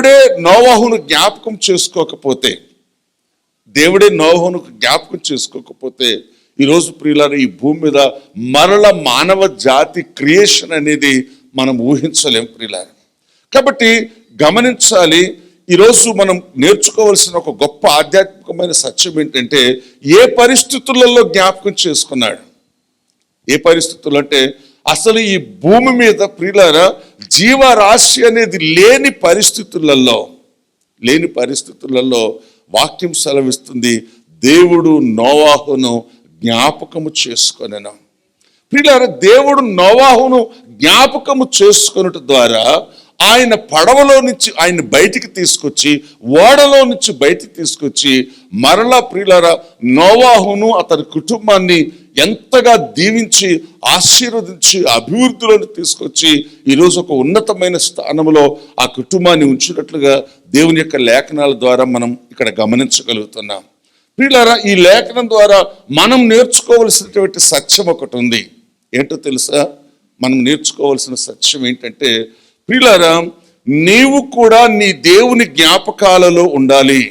దేవుడే నోవాహును జ్ఞాపకం చేసుకోకపోతే, ఈరోజు ప్రియులారా ఈ భూమి మీద మరల మానవ జాతి క్రియేషన్ అనేది మనం ఊహించలేం ప్రియులారా. కాబట్టి గమనించాలి, ఈరోజు మనం నేర్చుకోవాల్సిన ఒక గొప్ప ఆధ్యాత్మికమైన సత్యం ఏంటంటే, ఏ పరిస్థితులలో జ్ఞాపకం చేసుకున్నాడు. ఏ పరిస్థితులు అంటే, అసలు ఈ భూమి మీద ప్రియులారా జీవరాశి అనేది లేని పరిస్థితులలో వాక్యం సెలవిస్తుంది, దేవుడు నోవాహును జ్ఞాపకము చేసుకొనెను. ప్రియులారా, దేవుడు నోవాహును జ్ఞాపకము చేసుకొనుట ద్వారా ఆయన పడవలో నుంచి ఆయన బయటికి తీసుకొచ్చి, ఓడలో నుంచి బయటికి తీసుకొచ్చి, మరలా ప్రియులారా నోవాహును అతని కుటుంబాన్ని ఎంతగా దీవించి ఆశీర్వదించి అభివృద్ధిలోకి తీసుకొచ్చి ఈరోజు ఒక ఉన్నతమైన స్థానంలో ఆ కుటుంబాన్ని ఉంచినట్లుగా దేవుని యొక్క లేఖనాల ద్వారా మనం ఇక్కడ గమనించగలుగుతున్నాం. ప్రియులారా, ఈ లేఖనం ద్వారా మనం నేర్చుకోవలసినటువంటి సత్యం ఒకటి ఉంది. ఏంటో తెలుసా? మనం నేర్చుకోవాల్సిన సత్యం ఏంటంటే, ప్రియులారా నీవు కూడా నీ దేవుని జ్ఞాపకాలలో ఉండాలి.